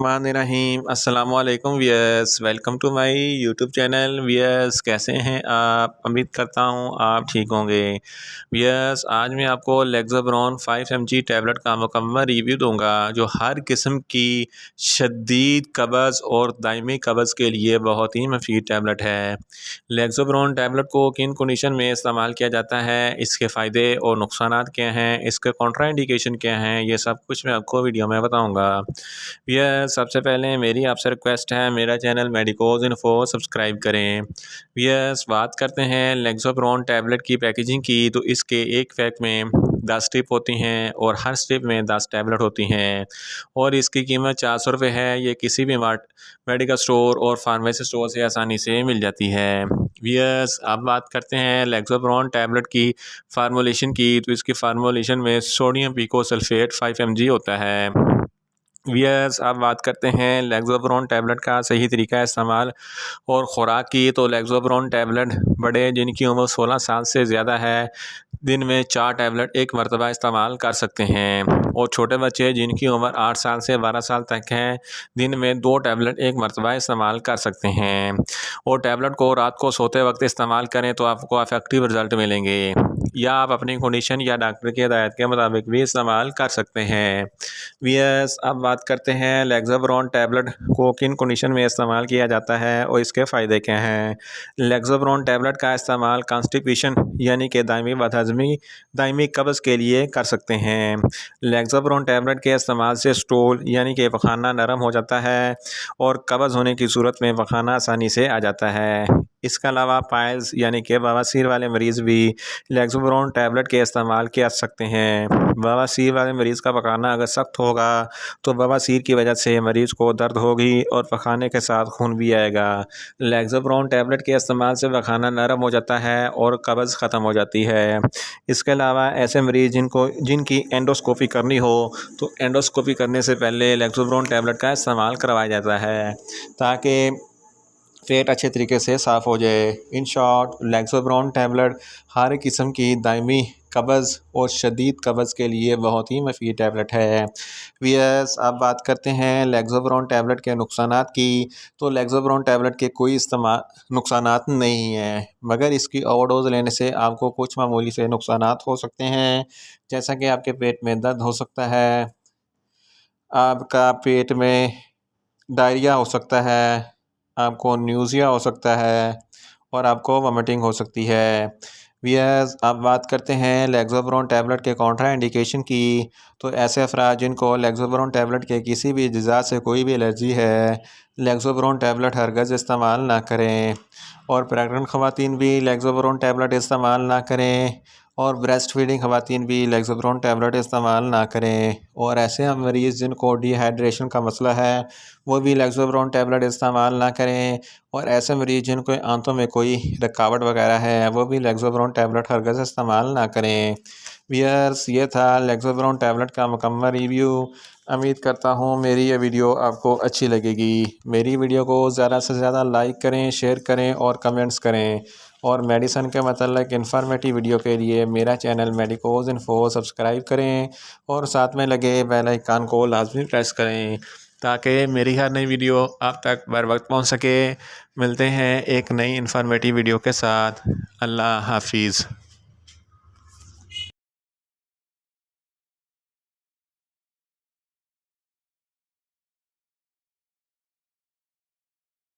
रहीम अस्सलाम वालेकुम viewers, welcome to my YouTube channel. Viewers, कैसे हैं आप? उम्मीद करता हूँ आप ठीक होंगे। वियर्स, आज मैं आपको लेक्सोब्रोन 5 mg टैबलेट का मुकम्मल रिव्यू दूंगा जो हर किस्म की शदीद कब्ज़ और दायमी कब्ज़ के लिए बहुत ही मुफीद टैबलेट है। लेक्सोब्रोन टैबलेट को किन कंडीशन में इस्तेमाल किया जाता है, इसके फ़ायदे और नुकसानात क्या हैं, इसके कॉन्ट्राइंडिकेशन क्या हैं, ये सब कुछ मैं आपको वीडियो में बताऊँगा। भैया, सबसे पहले मेरी आपसे रिक्वेस्ट है, मेरा चैनल मेडिकोज इन्फो सब्सक्राइब करें। भैया, बात करते हैं लेक्सोब्रोन टैबलेट की पैकेजिंग की, तो इसके एक पैक में 10 स्ट्रिप होती हैं और हर स्ट्रिप में 10 टैबलेट होती हैं और इसकी कीमत 400 रुपये है। ये किसी भी मेडिकल स्टोर और फार्मेसी स्टोर से आसानी से मिल जाती है। वियर्स, अब बात करते हैं लेक्सोब्रोन टैबलेट की फार्मूलेशन की, तो इसकी फार्मूलेशन में सोडियम पिकोसल्फेट 5 mg होता है। वियर्स, अब बात करते हैं लेक्सोब्रोन टैबलेट का सही तरीका इस्तेमाल और ख़ुराक की, तो लेक्सोब्रोन टैबलेट बड़े जिनकी उम्र 16 साल से ज़्यादा है दिन में 4 टैबलेट एक मरतबा इस्तेमाल कर सकते हैं और छोटे बच्चे जिनकी उम्र 8 साल से 12 साल तक है दिन में 2 टैबलेट एक मरतबा इस्तेमाल कर सकते हैं और टैबलेट को रात को सोते वक्त इस्तेमाल करें तो आपको इफेक्टिव रिज़ल्ट मिलेंगे, या आप अपनी कंडीशन या डॉक्टर की हिदायत के मुताबिक भी इस्तेमाल कर सकते हैं। वियर्स, अब बात करते हैं लेक्सोब्रोन टैबलेट को किन कंडीशन में इस्तेमाल किया जाता है और इसके फ़ायदे क्या हैं। लेक्सोब्रोन टैबलेट का इस्तेमाल कॉन्स्टिपेशन यानी कि दायमी कब्ज़ के लिए कर सकते हैं। लेक्सोब्रोन टैबलेट के इस्तेमाल से स्टूल यानी कि पखाना नरम हो जाता है और कब्ज़ होने की सूरत में पखाना आसानी से आ जाता है। इसके अलावा पाइल्स यानी कि बवासीर वाले मरीज़ भी लेक्सोब्रोन टैबलेट के इस्तेमाल कर सकते हैं। बवासीर वाले मरीज़ का पखाना अगर सख्त होगा तो बवासीर की वजह से मरीज़ को दर्द होगी और पखाने के साथ खून भी आएगा। लेक्सोब्रोन टैबलेट के इस्तेमाल से पखाना नरम हो जाता है और कब्ज़ ख़त्म हो जाती है। इसके अलावा ऐसे मरीज़ जिनकी एंडोस्कोपी करनी हो तो एंडोस्कोपी करने से पहले लेक्सोब्रोन टैबलेट का इस्तेमाल करवाया जाता है ताकि पेट अच्छे तरीके से साफ़ हो जाए। इन शॉर्ट, लेक्सोब्रोन टैबलेट हर किस्म की दायमी कब्ज़ और शदीद कब्ज़ के लिए बहुत ही मुफीद टैबलेट है। वियर्स, अब बात करते हैं लेक्सोब्रोन टैबलेट के नुकसानात की, तो लेक्सोब्रोन टैबलेट के कोई नुकसानात नहीं हैं, मगर इसकी ओवरडोज लेने से आपको कुछ मामूली से नुकसानात हो सकते हैं, जैसा कि आपके पेट में दर्द हो सकता है, आपका पेट में डायरिया हो सकता है, आपको न्यूज़िया हो सकता है और आपको वोमिटिंग हो सकती है। वियर्स, अब बात करते हैं लेक्सोब्रोन टैबलेट के कॉन्ट्रा इंडिकेशन की, तो ऐसे अफराद जिनको लेक्सोब्रोन टैबलेट के किसी भी अज़ा से कोई भी एलर्जी है, लेक्सोब्रोन टैबलेट हरगज़ इस्तेमाल ना करें और प्रेग्नेंट ख़वातीन भी लेक्सोब्रोन टैबलेट इस्तेमाल ना करें और ब्रेस्ट फीडिंग ख़वातीन भी लेक्सोब्रोन टैबलेट इस्तेमाल ना करें और ऐसे मरीज़ जिनको डिहाइड्रेशन का मसला है वो भी लेक्सोब्रोन टैबलेट इस्तेमाल ना करें और ऐसे मरीज़ जिनको आंतों में कोई रुकावट वगैरह है वो भी लेक्सोब्रोन टैबलेट हरगज़ इस्तेमाल ना करें। वियर्स, ये था लेक्सोब्रोन टैबलेट का मुकम्मल रिव्यू। उम्मीद करता हूँ मेरी ये वीडियो आपको अच्छी लगेगी। मेरी वीडियो को ज़्यादा से ज़्यादा लाइक करें, शेयर करें और कमेंट्स करें और मेडिसन के मतलब इन्फॉर्मेटिव वीडियो के लिए मेरा चैनल मेडिकोज इन्फो सब्सक्राइब करें और साथ में लगे बेल आइकन को लाजमी प्रेस करें ताकि मेरी हर नई वीडियो आप तक बर वक्त पहुँच सके। मिलते हैं एक नई इन्फॉर्मेटिव वीडियो के साथ। अल्लाह हाफिज़।